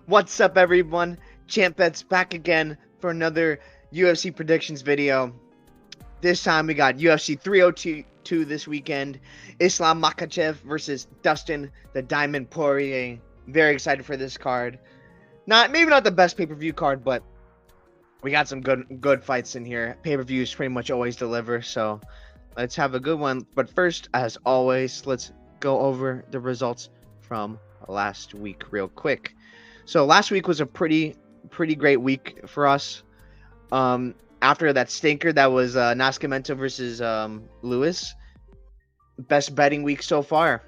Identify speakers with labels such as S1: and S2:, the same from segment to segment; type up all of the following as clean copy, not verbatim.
S1: What's up, everyone? Champ Bet's back again for another UFC predictions video. This time we got UFC 302 this weekend. Islam Makhachev versus Dustin the Diamond Poirier. Very excited for this card. Maybe not the best pay-per-view card, but we got some good fights in here. Pay-per-views pretty much always deliver, so let's have a good one. But first, as always, let's go over the results from last week real quick. So last week was a pretty great week for us. After that stinker that was Nascimento versus Lewis, best betting week so far.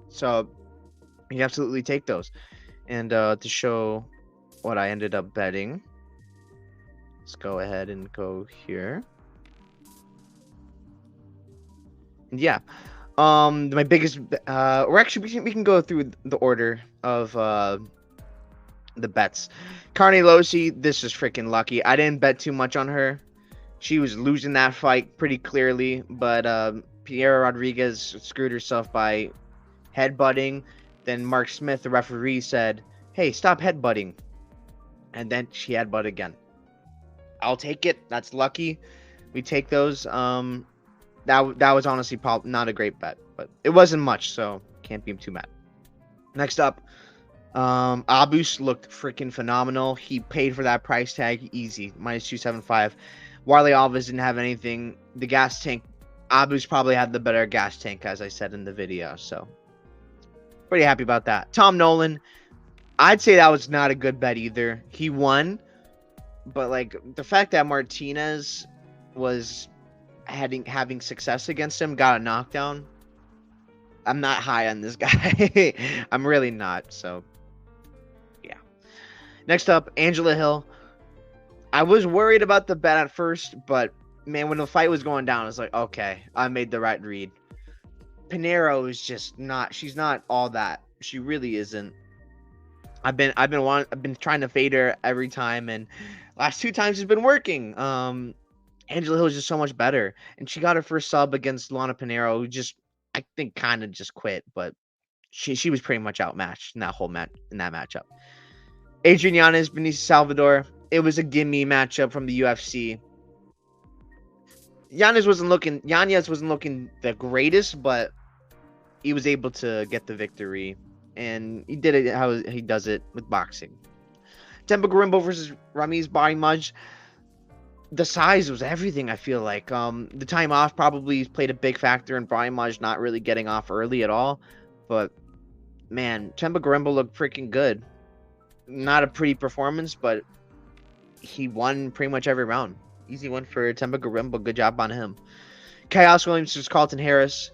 S1: So you absolutely take those. And to show what I ended up betting, let's go ahead and go here. And yeah, my biggest or actually we can go through the order of the bets. Carnelosi, this is freaking lucky. I didn't bet too much on her. She was losing that fight pretty clearly, but Piera Rodriguez screwed herself by headbutting. Then Mark Smith, the referee, said, "Hey, stop headbutting." And then she headbutted again. I'll take it. That's lucky. We take those. That was honestly probably not a great bet, but it wasn't much, so can't be too mad. Next up, Abus looked freaking phenomenal. He paid for that price tag easy, minus 275. Warley Alves didn't have anything. The gas tank, Abus probably had the better gas tank, as I said in the video, so pretty happy about that. Tom Nolan, I'd say that was not a good bet either. He won, but like the fact that Martinez was having success against him, got a knockdown. I'm not high on this guy. I'm really not, so yeah. Next up, Angela Hill. I was worried about the bet at first, but man, when the fight was going down, I was like, okay, I made the right read. Pinheiro is just not. She's not all that. She really isn't. I've been trying to fade her every time, and last two times it's been working. Angela Hill is just so much better, and she got her first sub against Lana Pinheiro, who just I think kind of just quit, but she was pretty much outmatched in that whole matchup. Adrian Yanez, Benicio Salvador. It was a gimme matchup from the UFC. Yanez wasn't looking the greatest, but he was able to get the victory, and he did it how he does it with boxing. Temba Garimbo versus Ramiz Barimaj. The size was everything, I feel like. The time off probably played a big factor in Barimaj not really getting off early at all, but man, Temba Garimbo looked freaking good. Not a pretty performance, but he won pretty much every round. Easy win for Temba Garimbo. Good job on him. Chaos Williams versus Carlton Harris.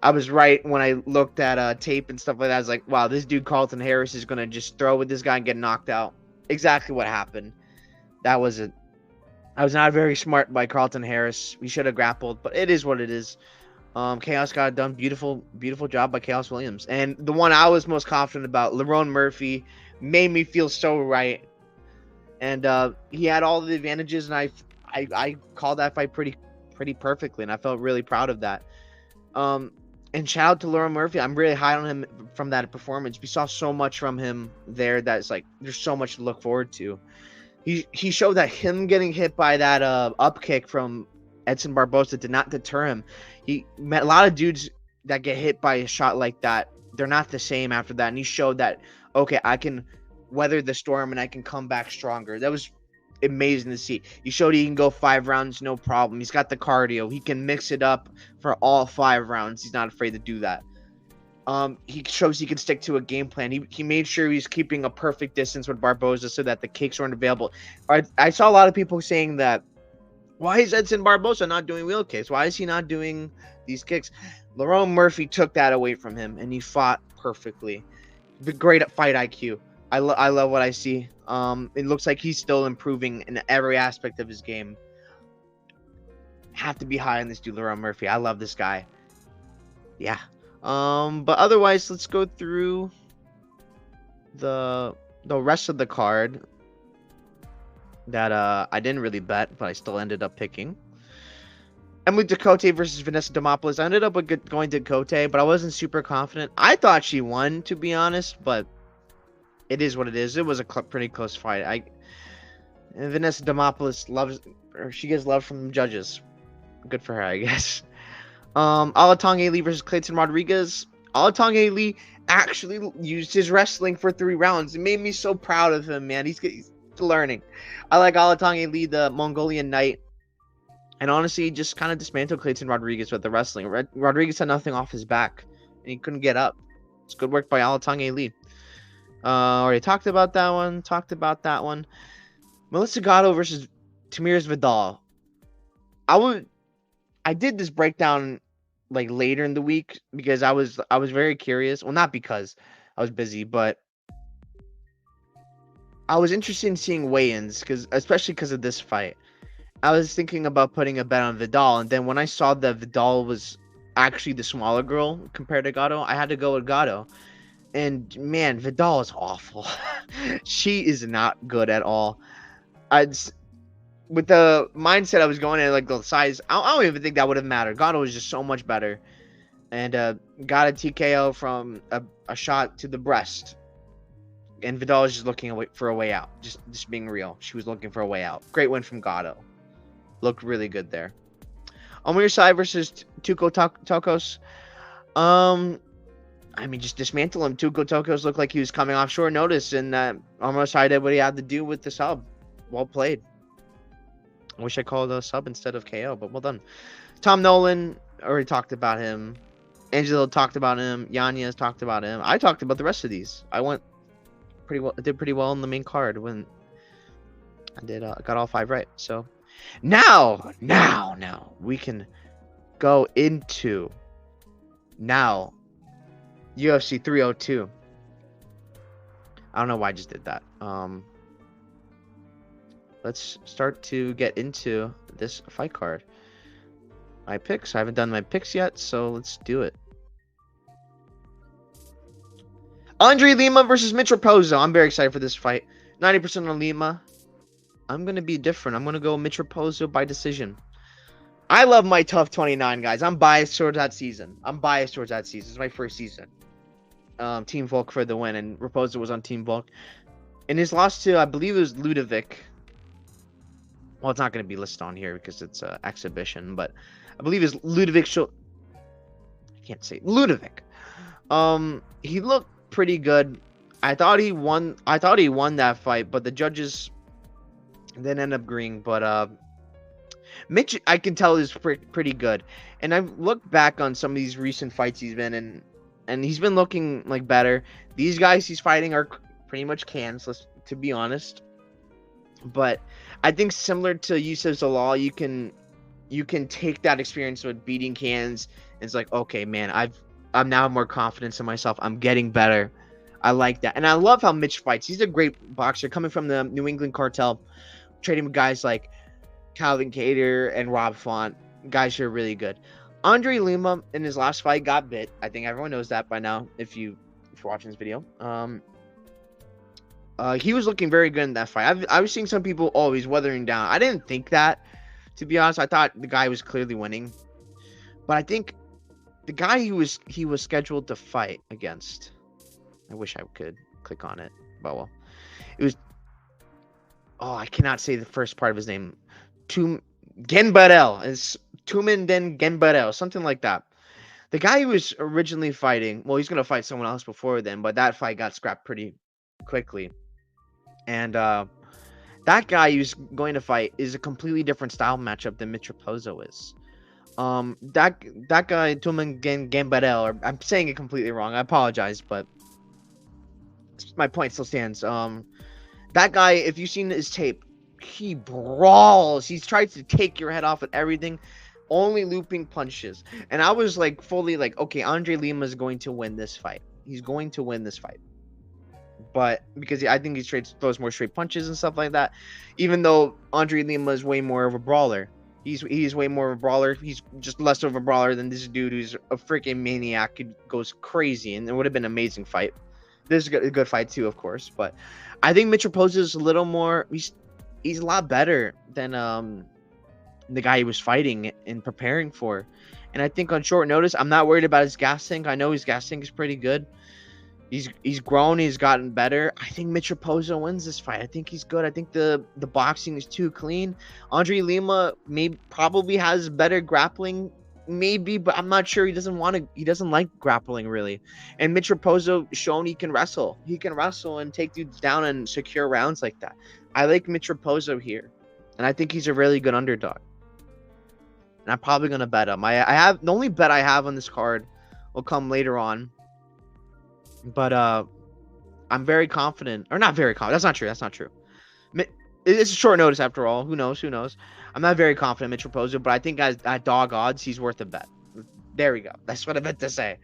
S1: I was right when I looked at tape and stuff like that. I was like, wow, this dude Carlton Harris is going to just throw with this guy and get knocked out. Exactly what happened. That was it. I was not very smart by Carlton Harris. We should have grappled, but it is what it is. Chaos got it done. Beautiful job by Chaos Williams. And the one I was most confident about, Lerone Murphy, made me feel so right. And he had all the advantages, and I called that fight pretty perfectly, and I felt really proud of that. And shout out to Lerone Murphy. I'm really high on him from that performance. We saw so much from him there that's like there's so much to look forward to. He showed that him getting hit by that up kick from Edson Barbosa did not deter him. He met a lot of dudes that get hit by a shot like that. They're not the same after that, and he showed that okay, I can weather the storm and I can come back stronger. That was amazing to see. He showed he can go 5 rounds, no problem. He's got the cardio. He can mix it up for all 5 rounds. He's not afraid to do that. He shows he can stick to a game plan. He made sure he's keeping a perfect distance with Barboza so that the kicks weren't available. I saw a lot of people saying that, why is Edson Barboza not doing wheel kicks? Why is he not doing these kicks? Lerone Murphy took that away from him, and he fought perfectly. The great fight IQ. I love what I see. It looks like he's still improving in every aspect of his game. Have to be high on this dude, Lerone Murphy. I love this guy. Yeah. But otherwise, let's go through the rest of the card that I didn't really bet, but I still ended up picking. Emily Ducote versus Vanessa Demopoulos. I ended up going to Ducote, but I wasn't super confident. I thought she won, to be honest, but It is what it is. It was a pretty close fight. And Vanessa Demopoulos loves, or she gets love from the judges. Good for her, I guess. Alatong Ali versus Clayton Rodriguez. Alatong Ali actually used his wrestling for 3 rounds. It made me so proud of him, man. He's learning. I like Alatong Ali, the Mongolian Knight. And honestly, he just kind of dismantled Clayton Rodriguez with the wrestling. Rodriguez had nothing off his back, and he couldn't get up. It's good work by Alatong Ali. Already talked about that one. Melissa Gatto versus Tamiris Vidal. I did this breakdown like later in the week because I was very curious. Well, not because I was busy, but I was interested in seeing weigh-ins especially because of this fight. I was thinking about putting a bet on Vidal, and then when I saw that Vidal was actually the smaller girl compared to Gatto, I had to go with Gatto. And man, Vidal is awful. She is not good at all. With the mindset I was going in, like the size, I don't even think that would have mattered. Gatto was just so much better, and got a TKO from a shot to the breast. And Vidal was just looking for a way out. Just being real, she was looking for a way out. Great win from Gatto. Looked really good there. Amir Sai versus Tuco Tokos. I mean, just dismantle him. Tuco Tokos looked like he was coming off short notice, and Amir Sai did what he had to do with the sub. Well played. I wish I called a sub instead of KO, but well done. Tom Nolan, already talked about him. Angelo talked about him. Yanez talked about him. I talked about the rest of these. I went pretty well. Did pretty well in the main card when I did. Got all 5 right. So now we can go into UFC 302. I don't know why I just did that. Let's start to get into this fight card. My picks. I haven't done my picks yet, so let's do it. Andre Lima versus Mitch Raposo. I'm very excited for this fight. 90% on Lima. I'm going to be different. I'm going to go Mitch Raposo by decision. I love my Tough 29, guys. I'm biased towards that season. It's my first season. Team Volk for the win, and Raposo was on Team Volk. And his loss to, I believe it was Ludovic. Well, it's not going to be listed on here because it's an exhibition, but I believe it's Ludovic. I can't say Ludovic. He looked pretty good. I thought he won that fight, but the judges didn't end up agreeing. But Mitch, I can tell, is pretty good. And I've looked back on some of these recent fights he's been in, and he's been looking like better. These guys he's fighting are pretty much cans, to be honest. But I think similar to Yusuf Zalal, you can take that experience with beating cans. And it's like, okay, man, I'm now more confidence in myself. I'm getting better. I like that. And I love how Mitch fights. He's a great boxer coming from the New England cartel, trading with guys like Calvin Kattar and Rob Font, guys who are really good. Andre Lima in his last fight got bit. I think everyone knows that by now if you're watching this video. He was looking very good in that fight. I was seeing some people, he's weathering down. I didn't think that, to be honest. I thought the guy was clearly winning. But I think the guy he was scheduled to fight against, I wish I could click on it, but well. It was, I cannot say the first part of his name. Genbarel. It's Tumen Den Genbarel, something like that. The guy who was originally fighting, well, he's going to fight someone else before then, but that fight got scrapped pretty quickly. And that guy who's going to fight is a completely different style matchup than Mitch Raposo is. That guy, Tumen Genbarel, or I'm saying it completely wrong. I apologize, but my point still stands. That guy, if you've seen his tape, he brawls. He tries to take your head off with everything, only looping punches. And I was like fully like, okay, Andre Lima is going to win this fight. He's going to win this fight. But because I think he throws more straight punches and stuff like that, even though Andre Lima is way more of a brawler. He's way more of a brawler. He's just less of a brawler than this dude who's a freaking maniac who goes crazy, and it would have been an amazing fight. This is a good fight too, of course, but I think Mitch Raposo is a little more. He's a lot better than the guy he was fighting and preparing for. And I think on short notice, I'm not worried about his gas tank. I know his gas tank is pretty good. He's grown. He's gotten better. I think Mitch Raposo wins this fight. I think he's good. I think the boxing is too clean. Andre Lima probably has better grappling, maybe, but I'm not sure. He doesn't want to. He doesn't like grappling really. And Mitch Raposo shown he can wrestle. He can wrestle and take dudes down and secure rounds like that. I like Mitch Raposo here, and I think he's a really good underdog. And I'm probably gonna bet him. I have the only bet I have on this card will come later on. But I'm very confident, or not very confident. That's not true. That's not true. It's a short notice after all. Who knows? Who knows? I'm not very confident in Mitch Raposo, but I think at dog odds, he's worth a bet. There we go. That's what I meant to say.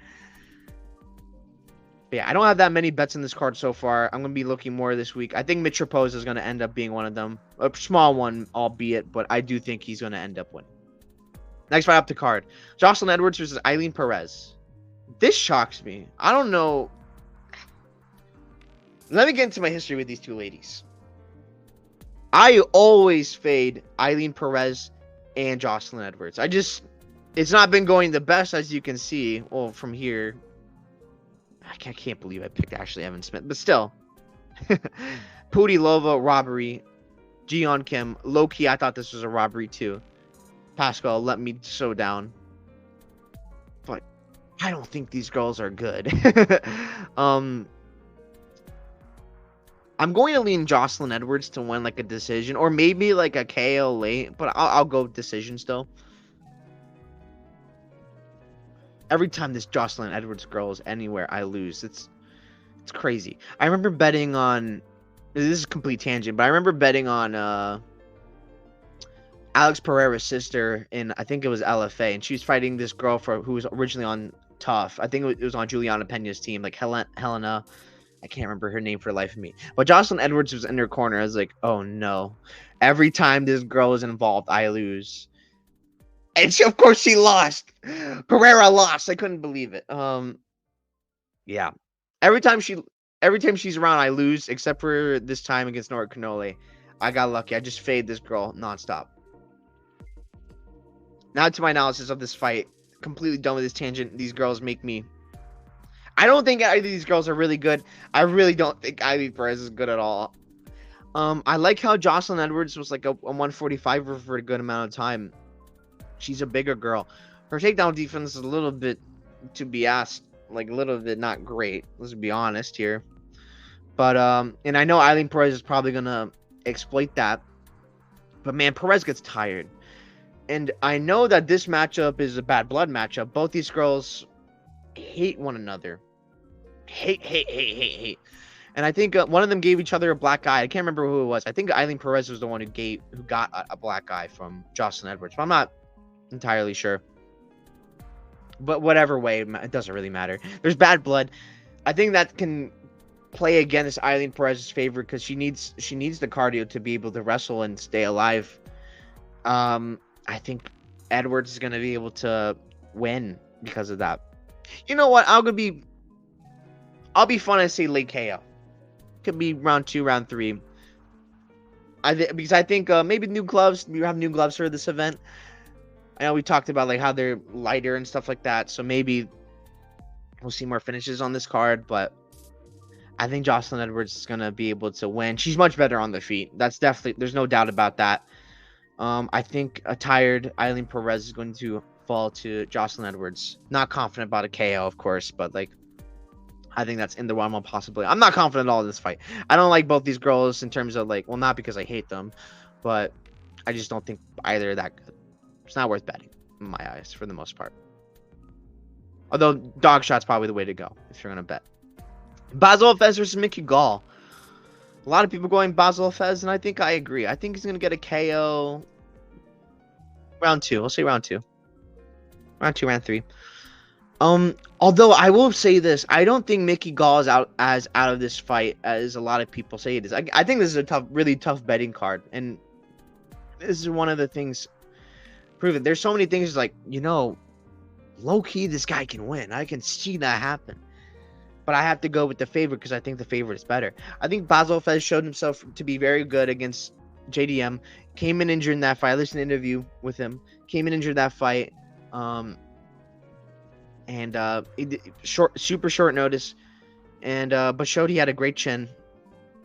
S1: But yeah, I don't have that many bets in this card so far. I'm gonna be looking more this week. I think Mitch Raposo is gonna end up being one of them, a small one, albeit, but I do think he's gonna end up winning. Next fight up the card: Jocelyn Edwards versus Eileen Perez. This shocks me. I don't know. Let me get into my history with these two ladies. I always fade Eileen Perez and Jocelyn Edwards. It's not been going the best, as you can see. Well, from here, I can't believe I picked Ashley Evans Smith, but still. Pudilova, robbery. Jiyeon Kim, low-key, I thought this was a robbery too. Pascal let me so down. But I don't think these girls are good. I'm going to lean Jocelyn Edwards to win like a decision, or maybe like a KO late, but I'll go decision still. Every time this Jocelyn Edwards girl is anywhere, I lose. It's crazy. I remember betting on, this is a complete tangent, but I remember betting on Alex Pereira's sister in, I think it was LFA, and she was fighting this girl who was originally on Tough. I think it was on Juliana Pena's team, like Helena. I can't remember her name for the life of me. But Jocelyn Edwards was in her corner. I was like, oh no. Every time this girl is involved, I lose. And of course she lost. Pereira lost. I couldn't believe it. Yeah. Every time she's around, I lose, except for this time against Nora Canole. I got lucky. I just fade this girl nonstop. Now to my analysis of this fight. Completely done with this tangent. These girls make me... I don't think either of these girls are really good. I really don't think Ivy Perez is good at all. I like how Jocelyn Edwards was like a 145er for a good amount of time. She's a bigger girl. Her takedown defense is a little bit, to be asked, like a little bit not great. Let's be honest here. But, and I know Eileen Perez is probably going to exploit that. But man, Perez gets tired. And I know that this matchup is a bad blood matchup. Both these girls hate one another. Hate. And I think one of them gave each other a black eye. I can't remember who it was. I think Eileen Perez was the one who got a black eye from Jocelyn Edwards. But I'm not entirely sure. But whatever way, it doesn't really matter. There's bad blood. I think that can play against Eileen Perez's favor because she needs the cardio to be able to wrestle and stay alive. I think Edwards is going to be able to win because of that. You know what? I'll be fun and say late KO. Could be round 2, round 3. Because I think maybe new gloves. We have new gloves for this event. I know we talked about like how they're lighter and stuff like that. So maybe we'll see more finishes on this card. But I think Jocelyn Edwards is going to be able to win. She's much better on the feet. That's definitely, there's no doubt about that. I think a tired Eileen Perez is going to fall to Jocelyn Edwards. Not confident about a KO, of course, but like I think that's in the realm of possibility. I'm not confident at all in this fight. I don't like both these girls in terms of like, well, not because I hate them, but I just don't think either are that good. It's not worth betting in my eyes for the most part. Although dog shot's probably the way to go if you're gonna bet. Basil Fez versus Mickey Gall. A lot of people going Basil Fez, and I think I agree. I think he's going to get a KO round 2. We'll say round 2. Round 2, round 3. Although I will say this, I don't think Mickey Gall is out of this fight as a lot of people say it is. I think this is a really tough betting card, and this is one of the things proven. There's so many things like, low key this guy can win. I can see that happen. But I have to go with the favorite because I think the favorite is better. I think Basil Fez showed himself to be very good against JDM. Came in injured in that fight. I listened to an interview with him. Came in injured in that fight. Super short notice. and but showed he had a great chin.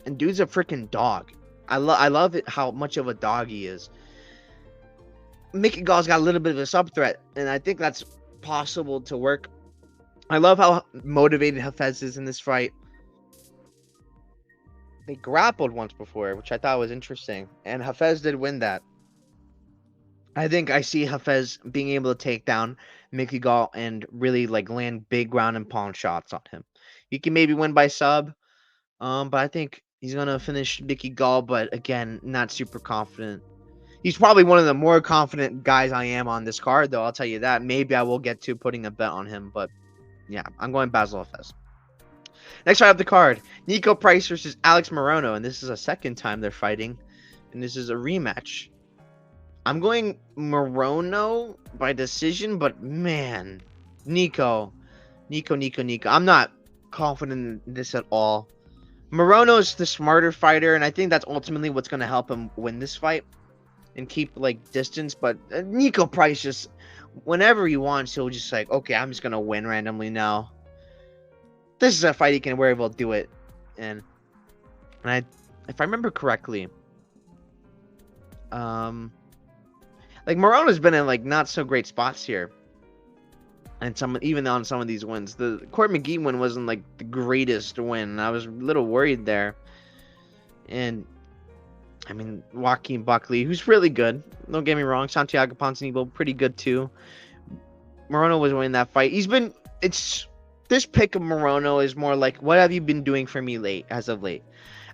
S1: And dude's a freaking dog. I love it how much of a dog he is. Mickey Gall's got a little bit of a sub threat, and I think that's possible to work. I love how motivated Hafez is in this fight. They grappled once before, which I thought was interesting, and Hafez did win that. I think I see Hafez being able to take down Mickey Gall and really like land big ground and pound shots on him. He can maybe win by sub, but I think he's gonna finish Mickey Gall. But again, not super confident. He's probably one of the more confident guys I am on this card, though. I'll tell you that. Maybe I will get to putting a bet on him, but yeah, I'm going Basil Hafez. Next fight up the card, Nico Price versus Alex Morono, and this is a second time they're fighting, and this is a rematch. I'm going Morono by decision, but man, Nico. I'm not confident in this at all. Morono's the smarter fighter, and I think that's ultimately what's going to help him win this fight and keep like distance. But Nico Price just, whenever he wants, he'll just like, okay, I'm just going to win randomly now. This is a fight he can very well do it. And if I remember correctly, like Morono's been in like not so great spots here, and even on some of these wins, the Court McGee win wasn't like the greatest win. I was a little worried there, and I mean Joaquin Buckley, who's really good. Don't get me wrong, Santiago Ponzinibbio pretty good too. Morono was winning that fight. This pick of Morono is more like, what have you been doing for me as of late?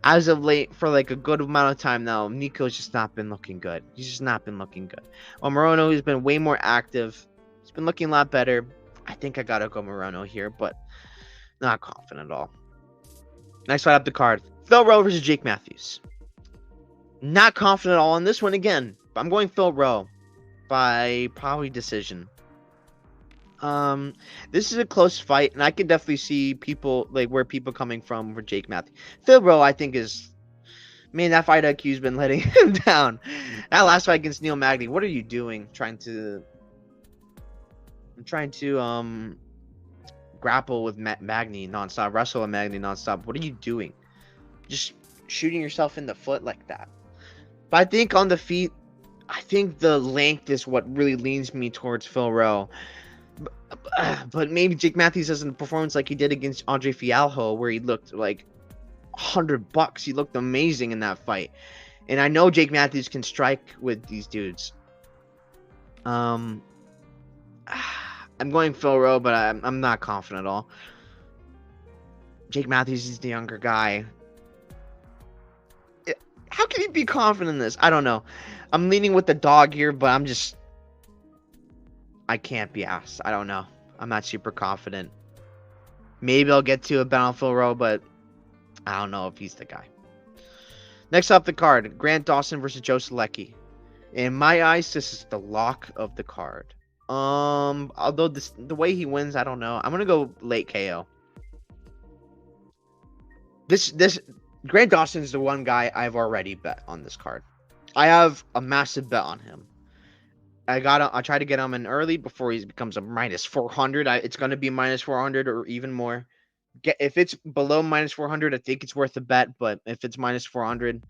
S1: As of late, for like a good amount of time now, Nico's just not been looking good. He's just not been looking good. Well, Morono has been way more active. He's been looking a lot better. I think I gotta go Morono here, but not confident at all. Next fight up the card, Phil Rowe versus Jake Matthews. Not confident at all on this one again. But I'm going Phil Rowe by probably decision. This is a close fight, and I can definitely see people like where people coming from for Jake Matthews. Phil Rowe, I think that fight IQ's been letting him down. That last fight against Neil Magny, what are you doing? Trying to grapple with Magny nonstop, wrestle with Magny nonstop. What are you doing? Just shooting yourself in the foot like that. But I think on the feet, I think the length is what really leans me towards Phil Rowe. But maybe Jake Matthews doesn't perform like he did against Andre Fialho, where he looked like $100. He looked amazing in that fight, and I know Jake Matthews can strike with these dudes. I'm going Phil Rowe, but I'm not confident at all. Jake Matthews is the younger guy. How can you be confident in this? I don't know. I'm leaning with the dog here, but I can't be asked. I don't know. I'm not super confident. Maybe I'll get to a bet on Phil Rowe, but I don't know if he's the guy. Next up the card, Grant Dawson versus Joe Solecki. In my eyes, this is the lock of the card. Although the way he wins, I don't know. I'm gonna go late KO. This Grant Dawson is the one guy I've already bet on this card. I have a massive bet on him. I try to get him in early before he becomes a minus 400. It's going to be minus 400 or even more. If it's below minus 400, I think it's worth a bet. But if it's minus 400,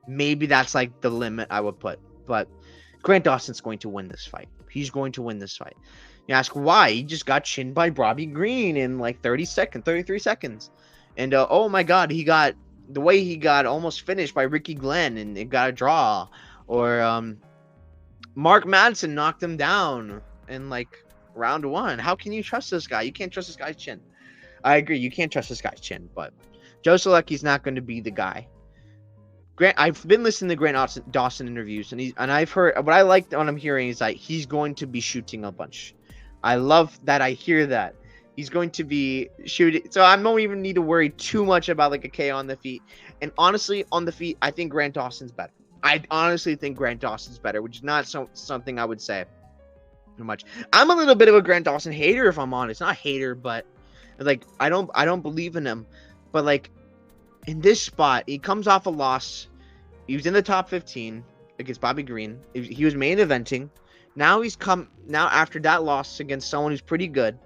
S1: maybe that's like the limit I would put. But Grant Dawson's going to win this fight. He's going to win this fight. You ask why? He just got chinned by Robbie Green in like 33 seconds. And oh my God, the way he got almost finished by Ricky Glenn and it got a draw. Or Mark Madsen knocked him down in like round 1. How can you trust this guy? You can't trust this guy's chin. I agree, you can't trust this guy's chin, but Joe Solecki's not going to be the guy. I've been listening to Grant Dawson interviews, and I've heard what I like what I'm hearing is like he's going to be shooting a bunch. I love that. I hear that he's going to be shooting, so I don't even need to worry too much about like a KO on the feet. And honestly, on the feet, I think Grant Dawson's better. I honestly think Grant Dawson's better, which is not something I would say too much. I'm a little bit of a Grant Dawson hater, if I'm honest. Not hater, but like I don't believe in him. But like in this spot, he comes off a loss. He was in the top 15 against Bobby Green. He was main eventing. Now after that loss against someone who's pretty good.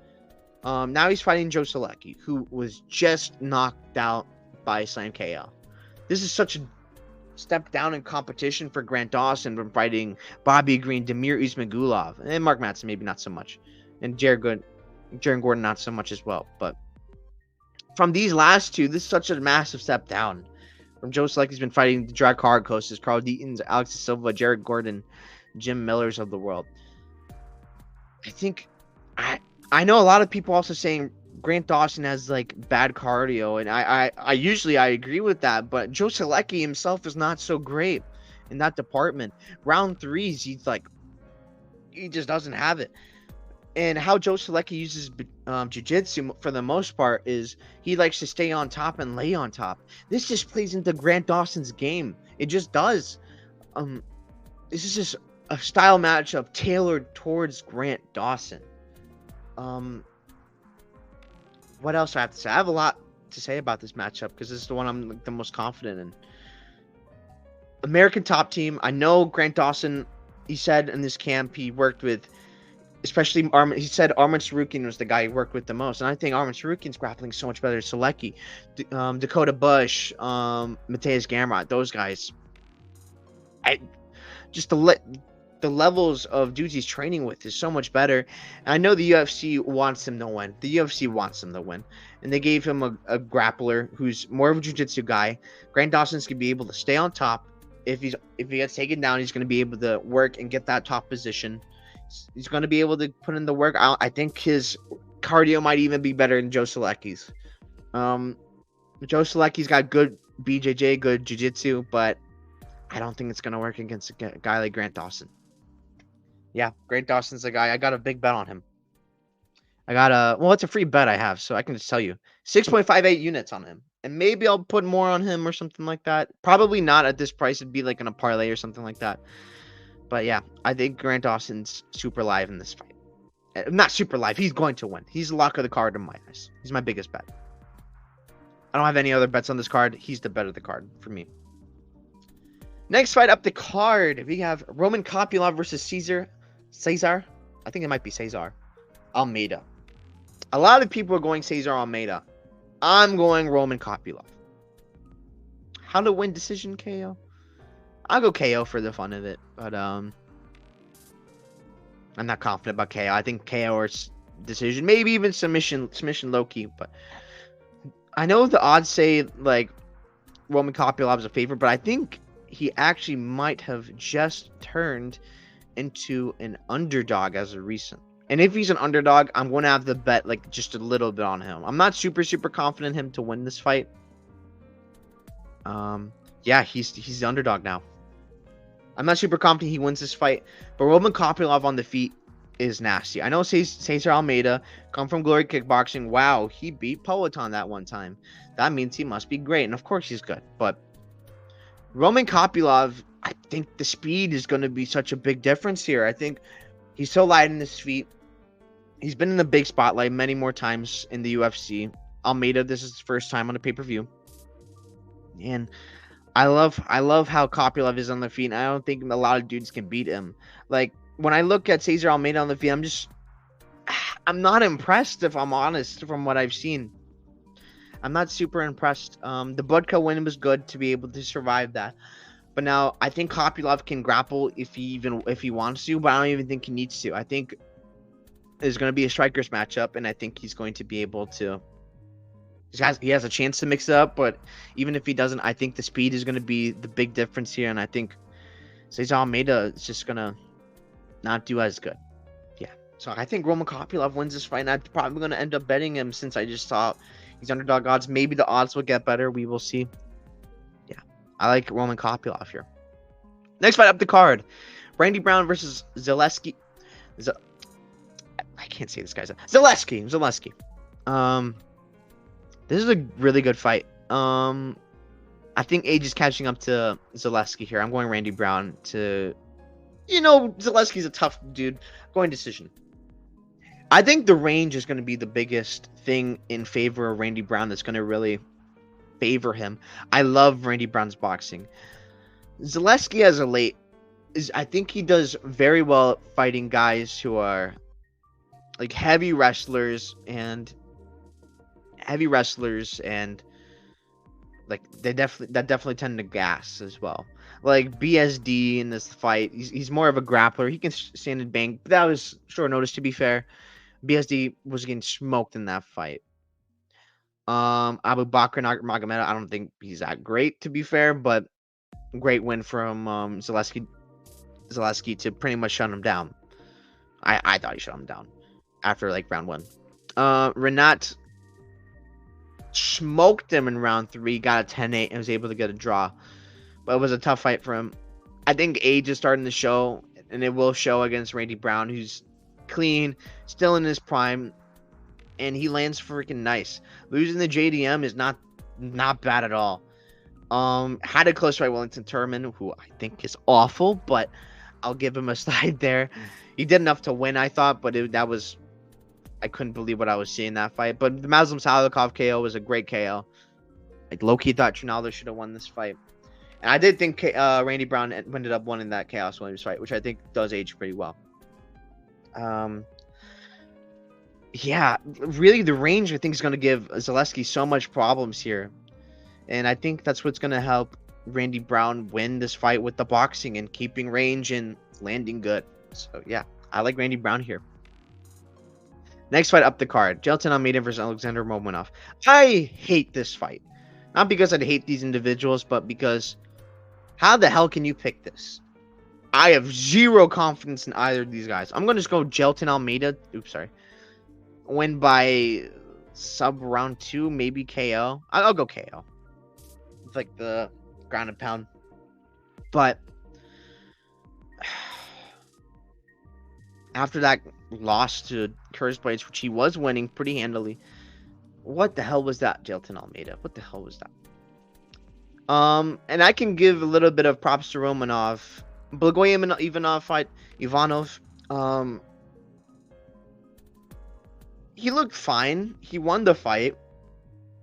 S1: Now he's fighting Joe Solecki, who was just knocked out by Slam KO. This is such a step down in competition for Grant Dawson from fighting Bobby Green, Demir Ismagulov, and Mark Madsen maybe not so much, and Jared Gordon not so much as well. But from these last two, this is such a massive step down. From Joe Solecki's been fighting the Drag Hard Coasters, Carl Deatons, Alex Silva, Jared Gordon, Jim Millers of the world. I think I know a lot of people also saying Grant Dawson has like bad cardio, and I usually I agree with that, but Joe Solecki himself is not so great in that department. Round threes, he just doesn't have it. And how Joe Solecki uses jiu-jitsu for the most part is he likes to stay on top and lay on top. This just plays into Grant Dawson's game. It just does. This is just a style matchup tailored towards Grant Dawson. What else do I have to say? I have a lot to say about this matchup because this is the one I'm like, the most confident in. American top team. I know Grant Dawson, he said in this camp he worked with, especially Armin. He said Armin Sarukian was the guy he worked with the most, and I think Armin Sarukian's grappling so much better than Solecki. Dakota Bush, Mateus Gamrot, those guys. The levels of dudes he's training with is so much better. And I know the UFC wants him to win. The UFC wants him to win. And they gave him a grappler who's more of a jiu-jitsu guy. Grant Dawson's going to be able to stay on top. If he gets taken down, he's going to be able to work and get that top position. He's going to be able to put in the work. I think his cardio might even be better than Joe Solecki's. Joe Solecki's got good BJJ, good jiu-jitsu, but I don't think it's going to work against a guy like Grant Dawson. Yeah, Grant Dawson's the guy. I got a big bet on him. It's a free bet I have, so I can just tell you. 6.58 units on him. And maybe I'll put more on him or something like that. Probably not at this price. It'd be like in a parlay or something like that. But yeah, I think Grant Dawson's super live in this fight. Not super live. He's going to win. He's the lock of the card in my eyes. He's my biggest bet. I don't have any other bets on this card. He's the bet of the card for me. Next fight up the card, we have Roman Kopylov versus Cesar. I think it might be Cesar Almeida. A lot of people are going Cesar Almeida. I'm going Roman Kopylov. How to win decision KO? I'll go KO for the fun of it, but I'm not confident about KO. I think KO or decision, maybe even submission low key. But I know the odds say like Roman Kopylov is a favorite, but I think he actually might have just turned into an underdog as of recent. And if he's an underdog, I'm going to have the bet like just a little bit on him. I'm not super confident in him to win this fight. Yeah, he's the underdog now. I'm not super confident he wins this fight, but Roman Kopylov on the feet is nasty. I know Cesar Almeida come from Glory Kickboxing. Wow, he beat Peloton that one time. That means he must be great, and of course he's good. But Roman Kopylov, I think the speed is going to be such a big difference here. I think he's so light in his feet. He's been in the big spotlight many more times in the UFC. Almeida, this is his first time on a pay-per-view. And I love how Kopylov is on the feet. And I don't think a lot of dudes can beat him. Like, when I look at Cesar Almeida on the feet, I'm not impressed, if I'm honest, from what I've seen. I'm not super impressed. The Budka win was good to be able to survive that. But now I think Kopylov can grapple if he wants to, but I don't even think he needs to. I think there's going to be a strikers matchup, and I think he's going to be able to. He has a chance to mix it up, but even if he doesn't, I think the speed is going to be the big difference here, and I think Cesar Almeida is just going to not do as good. Yeah, so I think Roman Kopylov wins this fight, and I'm probably going to end up betting him since I just saw he's underdog odds. Maybe the odds will get better. We will see. Yeah, I like Roman Kopylov here. Next fight up the card, Randy Brown versus Zaleski. I can't say this guy's Zaleski. This is a really good fight. I think age is catching up to Zaleski here. I'm going Randy Brown to, Zaleski's a tough dude. Going decision. I think the range is going to be the biggest thing in favor of Randy Brown that's going to really favor him. I love Randy Brown's boxing. Zaleski as a late I think he does very well fighting guys who are like heavy wrestlers and like they definitely tend to gas as well. Like BSD in this fight, he's more of a grappler. He can stand and bang. But that was short notice, to be fair. BSD was getting smoked in that fight. Abu Bakr Magomedov, I don't think he's that great, to be fair, but great win from Zaleski to pretty much shut him down. I thought he shut him down after like round one. Renat smoked him in round three, got a 10-8, and was able to get a draw. But it was a tough fight for him. I think age is starting to show, and it will show against Randy Brown, who's clean, still in his prime, and he lands freaking nice. Losing the JDM is not bad at all. Had a close fight Wellington Turman, who I think is awful, but I'll give him a slide there. He did enough to win, I thought, but I couldn't believe what I was seeing in that fight. But the Muslim Salikov KO was a great KO. Like low-key thought Trinaldo should have won this fight. And I did think Randy Brown ended up winning that Chaos Williams fight, which I think does age pretty well. Yeah, really the range I think is going to give Zaleski so much problems here. And I think that's what's going to help Randy Brown win this fight with the boxing and keeping range and landing good. So yeah, I like Randy Brown here. Next fight up the card, Jailton Almeida versus Alexander Romanov. I hate this fight. Not because I hate these individuals, but because how the hell can you pick this? I have zero confidence in either of these guys. I'm going to just go Jailton Almeida. Oops, sorry. Win by sub round 2, maybe KO. I'll go KO. It's like the ground and pound. But after that loss to Curtis Blades, which he was winning pretty handily, what the hell was that, Jailton Almeida? What the hell was that? And I can give a little bit of props to Romanov. Blagoy Ivanov fight. Ivanov. He looked fine. He won the fight.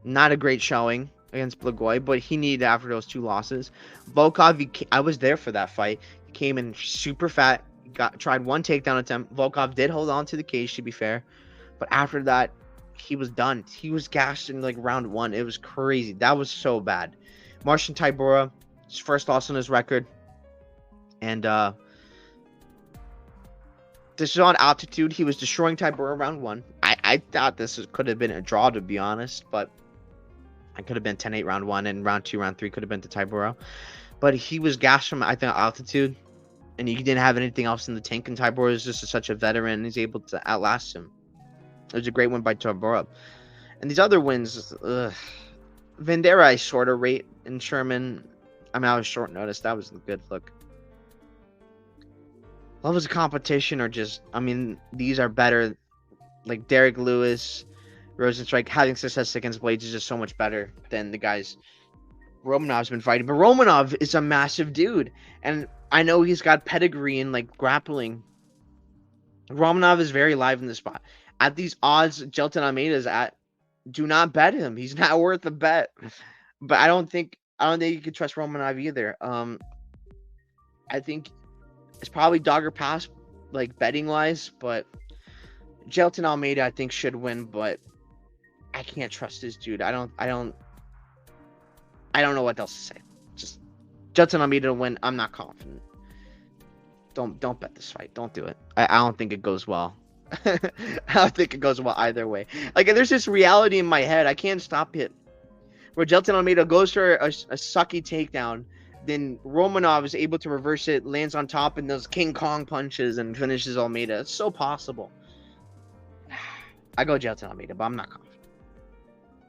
S1: Not a great showing against Blagoy, but he needed after those 2 losses. Volkov, I was there for that fight. He came in super fat. Tried 1 takedown attempt. Volkov did hold on to the cage, to be fair. But after that, he was done. He was gassed in like round 1. It was crazy. That was so bad. Marcin Tybura, his first loss on his record. And this is on altitude. He was destroying Tybura round 1. I thought this could have been a draw, to be honest, but I could have been 10-8 round 1, and round 2, round 3 could have been to Tybura. But he was gassed from, I think, altitude, and he didn't have anything else in the tank, and Tybura is just such a veteran, and he's able to outlast him. It was a great win by Tybura. And these other wins, Vandera I sort of rate, and Sherman, I mean, I was short notice. That was a good look. Levels of competition are just, I mean, these are better. Like Derek Lewis, Rosenstrike, having success against Blades is just so much better than the guys Romanov's been fighting. But Romanov is a massive dude, and I know he's got pedigree in like grappling. Romanov is very live in the spot. At these odds Jailton Almeida is at, do not bet him. He's not worth a bet. But I don't think you can trust Romanov either. I think it's probably dog or pass, like betting wise, but Jailton Almeida I think should win, but I can't trust this dude. I don't know what else to say. Just Jailton Almeida to win. I'm not confident. Don't bet this fight. Don't do it. I don't think it goes well. I don't think it goes well either way. Like there's this reality in my head. I can't stop it. Where Jailton Almeida goes for a sucky takedown, then Romanov is able to reverse it, lands on top, and those King Kong punches and finishes Almeida. It's so possible. I go Jailton Almeida, but I'm not confident.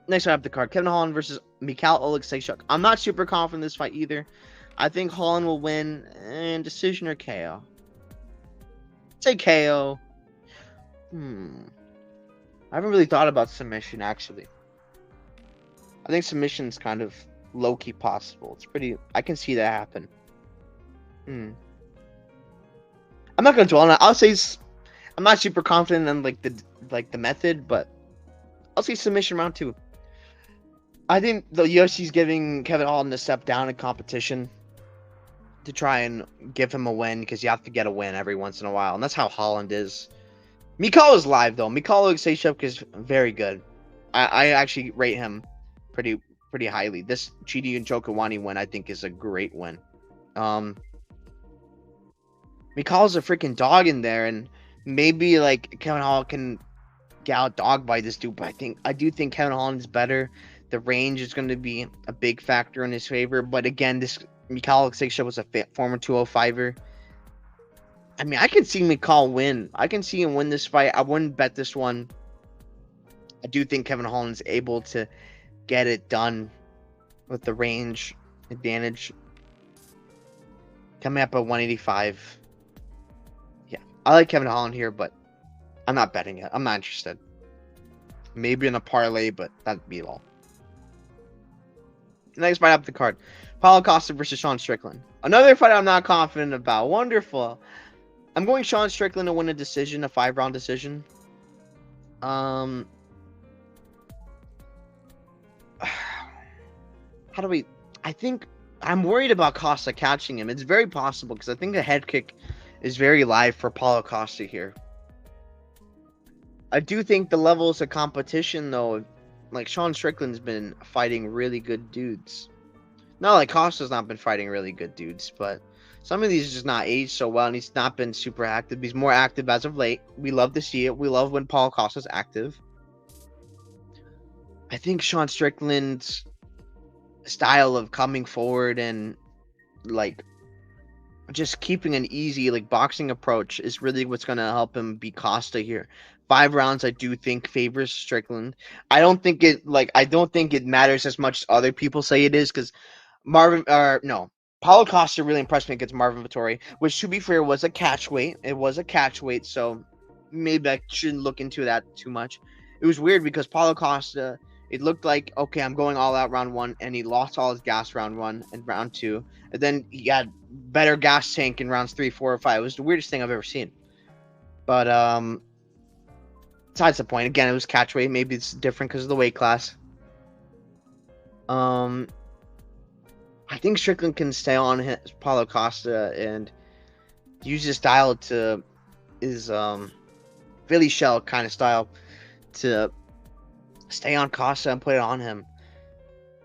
S1: Next, I have the card: Kevin Holland versus Mikhail Oleksiejczuk. I'm not super confident in this fight either. I think Holland will win in decision or KO. Say KO. I haven't really thought about submission, actually. I think submission's kind of low-key possible. It's pretty... I can see that happen. I'm not going to dwell on it. I'll say... I'm not super confident in the method, but I'll say submission round 2. I think the UFC's giving Kevin Holland a step down in competition to try and give him a win, because you have to get a win every once in a while, and that's how Holland is. Mikhail is live though. Mikhail Makhachev is very good. I actually rate him pretty pretty highly. This Chidi and Chokawani win I think is a great win. Um, Mikhail's a freaking dog in there, and maybe like Kevin Hall can get out dog by this dude. But I do think Kevin Holland is better. The range is going to be a big factor in his favor. But again, this Mikhail Makhachev was a former 205er. I mean, I can see Mikhail win. I can see him win this fight. I wouldn't bet this one. I do think Kevin Holland's able to get it done with the range advantage. Coming up at 185. Yeah, I like Kevin Holland here, but I'm not betting it. I'm not interested. Maybe in a parlay, but that'd be all. Next fight up the card. Paulo Costa versus Sean Strickland. Another fight I'm not confident about. Wonderful. I'm going Sean Strickland to win a decision, a 5-round decision. How do we... I think I'm worried about Costa catching him. It's very possible because I think the head kick is very live for Paulo Costa here. I do think the levels of competition, though, like Sean Strickland's been fighting really good dudes. Not like Costa's not been fighting really good dudes, but some of these just not aged so well, and he's not been super active. He's more active as of late. We love to see it. We love when Paulo Costa's active. I think Sean Strickland's style of coming forward and like just keeping an easy like boxing approach is really what's going to help him beat Costa here. 5 rounds I do think favors Strickland. I don't think it matters as much as other people say it is, because Paulo Costa really impressed me against Marvin Vettori, which to be fair was a catch weight. It was a catch weight, so maybe I shouldn't look into that too much. It was weird because Paulo Costa, it looked like, okay, I'm going all out round 1, and he lost all his gas round 1 and round 2. And then he had better gas tank in rounds 3, 4, or 5. It was the weirdest thing I've ever seen. But besides the point. Again, it was catch weight. Maybe it's different because of the weight class. I think Strickland can stay on his Paulo Costa and use his style to his Philly shell kind of style to stay on Costa and put it on him.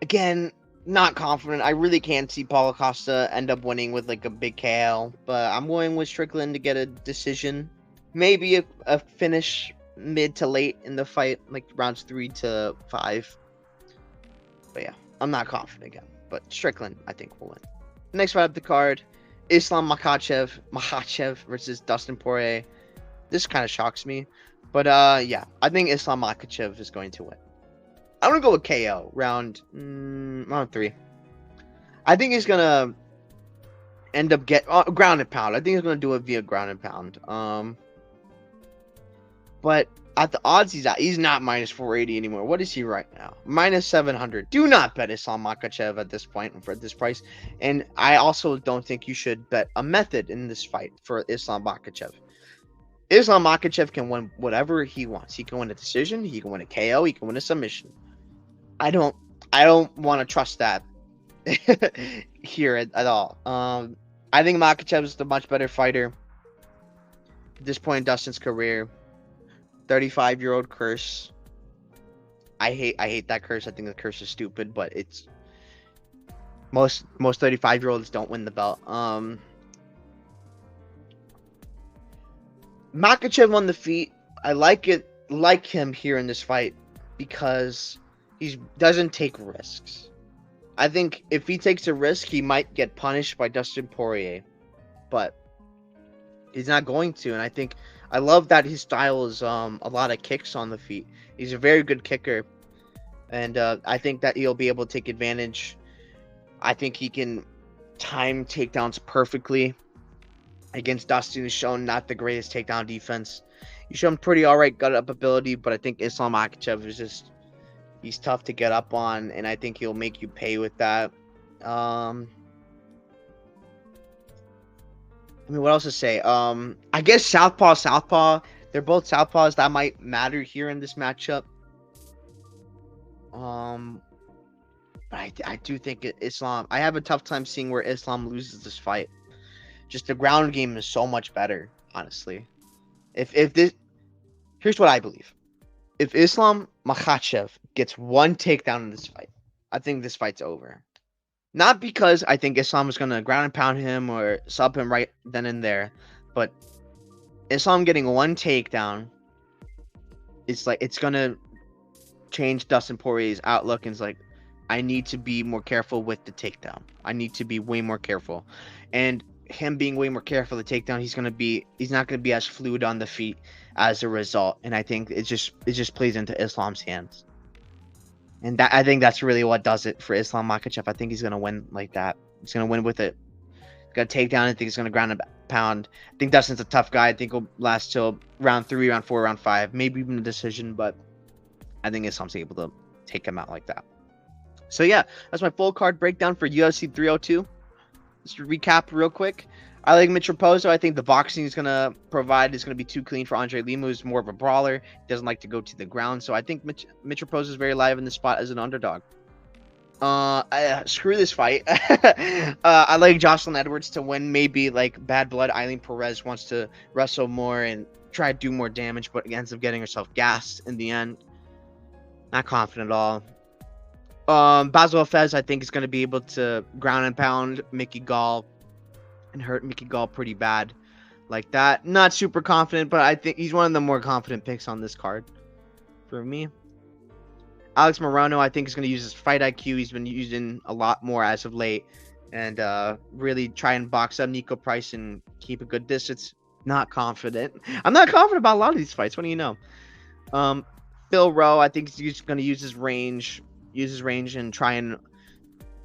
S1: Again, not confident. I really can't see Paulo Costa end up winning with like a big KO, but I'm going with Strickland to get a decision. Maybe a finish mid to late in the fight, like rounds 3 to 5. But yeah, I'm not confident again. But Strickland, I think, will win. Next fight up the card, Islam Makhachev versus Dustin Poirier. This kind of shocks me. But yeah, I think Islam Makhachev is going to win. I'm going to go with KO, round 3. I think he's going to end up ground and pound. I think he's going to do it via ground and pound. But at the odds he's not minus 480 anymore. What is he right now? Minus 700. Do not bet Islam Makhachev at this point for this price. And I also don't think you should bet a method in this fight for Islam Makhachev. Islam Makhachev can win whatever he wants. He can win a decision. He can win a KO. He can win a submission. I don't want to trust that here at all. I think Makhachev is the much better fighter at this point in Dustin's career. 35-year-old curse. I hate that curse. I think the curse is stupid, but it's most 35-year-olds don't win the belt. Makhachev on the feet. I like him here in this fight because he doesn't take risks. I think if he takes a risk, he might get punished by Dustin Poirier, but he's not going to. And I love that his style is a lot of kicks on the feet. He's a very good kicker, and I think that he'll be able to take advantage. I think he can time takedowns perfectly. Against Dustin, he's shown not the greatest takedown defense. He's shown pretty alright gut up ability, but I think Islam Makhachev is he's tough to get up on, and I think he'll make you pay with that. I mean, what else to say? I guess Southpaw. They're both Southpaws. That might matter here in this matchup. But I do think Islam. I have a tough time seeing where Islam loses this fight. Just the ground game is so much better, honestly. If this Here's what I believe. If Islam Makhachev gets one takedown in this fight, I think this fight's over. Not because I think Islam is going to ground and pound him or sub him right then and there, but Islam getting one takedown, it's going to change Dustin Poirier's outlook, and it's like, I need to be more careful with the takedown. I need to be way more careful. And him being way more careful with the takedown, he's not going to be as fluid on the feet as a result. And I think it just plays into Islam's hands. And that, I think that's really what does it for Islam Makhachev. I think he's going to win like that. He's going to win with it. He's going to take down. I think he's going to ground and pound. I think Dustin's a tough guy. I think he'll last till round 3, round 4, round 5, maybe even a decision. But I think Islam's able to take him out like that. So yeah, that's my full card breakdown for UFC 302. Let's recap real quick. I like Mitch Raposo. I think the boxing he's going to provide is going to be too clean for Andre Lima, who's more of a brawler. He doesn't like to go to the ground. So I think Mitch Raposo is very live in the spot as an underdog. Screw this fight. I like Jocelyn Edwards to win. Maybe like Bad Blood Eileen Perez wants to wrestle more and try to do more damage, but ends up getting herself gassed in the end. Not confident at all. Basil Fez, I think, is going to be able to ground and pound Mickey Gall and hurt Mickey Gall pretty bad like that. Not super confident, but I think he's one of the more confident picks on this card for me. Alex Morono, I think, is going to use his fight IQ. He's been using a lot more as of late, and really try and box up Nico Price and keep a good distance. Not confident. I'm not confident about a lot of these fights. What do you know? Phil Rowe, I think he's going to use his range and try and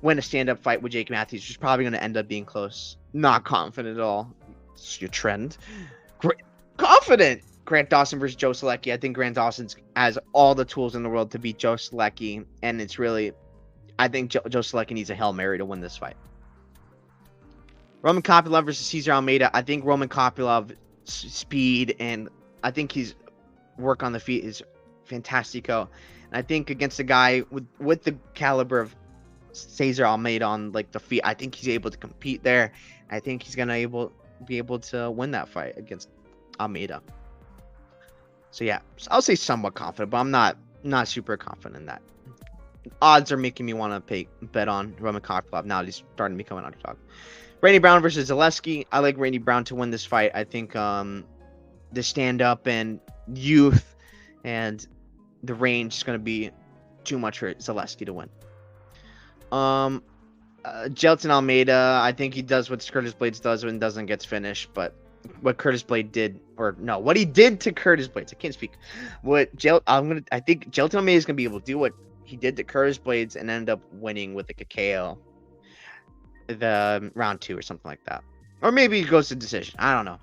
S1: win a stand-up fight with Jake Matthews, which is probably going to end up being close. Not confident at all. It's your trend. Great. Confident. Grant Dawson versus Joe Selecki. I think Grant Dawson has all the tools in the world to beat Joe Selecki, and it's really, I think Joe Selecki needs a Hail Mary to win this fight. Roman Kopylov versus Cesar Almeida. I think Roman Kopylov's speed, and I think his work on the feet is fantastico. And I think against a guy with the caliber of Cesar Almeida on like the feet, I think he's able to compete there. I think he's gonna be able to win that fight against Almeida. So yeah, I'll say somewhat confident, but I'm not super confident in that. Odds are making me want to bet on Roman Kopylov now. He's starting to become an underdog. Randy Brown versus Zaleski. I like Randy Brown to win this fight. I think the stand up and youth and the range is going to be too much for Zaleski to win. Jelton Almeida, I think he does what Curtis Blades does when doesn't gets finished, but what Curtis Blade did, or no, what he did to Curtis Blades, I can't speak. I think Jelton Almeida is going to be able to do what he did to Curtis Blades and end up winning with like a KO, the round 2 or something like that, or maybe he goes to decision. I don't know.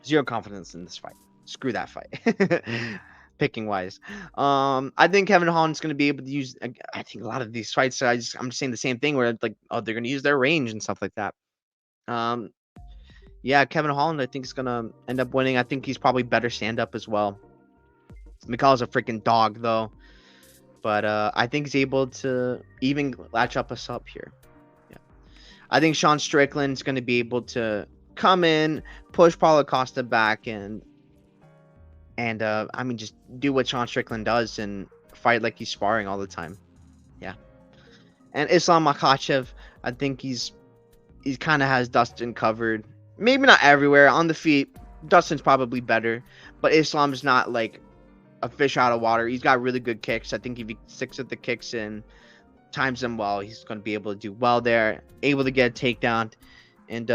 S1: Zero confidence in this fight. Screw that fight. Picking wise, I think Kevin Holland's going to be able to use. I think a lot of these fights, I'm just saying the same thing where like, oh, they're going to use their range and stuff like that. Yeah, Kevin Holland, I think, is going to end up winning. I think he's probably better stand up as well. McCall's a freaking dog though, but I think he's able to even latch up us up here. Yeah, I think Sean Strickland's going to be able to come in, push Paulo Costa back, and I mean, just do what Sean Strickland does and fight like he's sparring all the time. Yeah. And Islam Makhachev, I think he kind of has Dustin covered. Maybe not everywhere. On the feet, Dustin's probably better. But Islam's not like a fish out of water. He's got really good kicks. I think if he sticks with the kicks and times them well, he's going to be able to do well there. Able to get a takedown and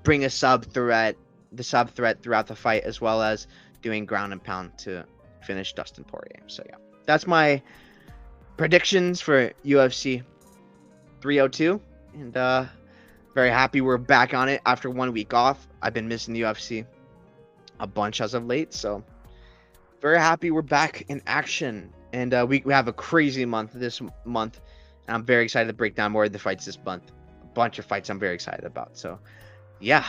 S1: bring a sub threat throughout the fight, as well as doing ground and pound to finish Dustin Poirier. So yeah, that's my predictions for UFC 302, and very happy we're back on it after 1 week off. I've been missing the UFC a bunch as of late, so very happy we're back in action. And we have a crazy month this month, and I'm very excited to break down more of the fights this month. A bunch of fights I'm very excited about. So yeah,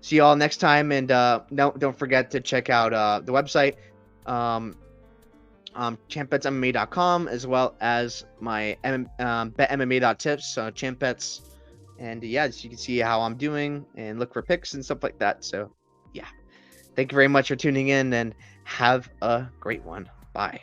S1: see you all next time, and don't forget to check out the website, champbetsmma.com, as well as my betmma.tips, champbets, and yeah, so you can see how I'm doing and look for picks and stuff like that. So yeah, thank you very much for tuning in, and Have a great one. Bye.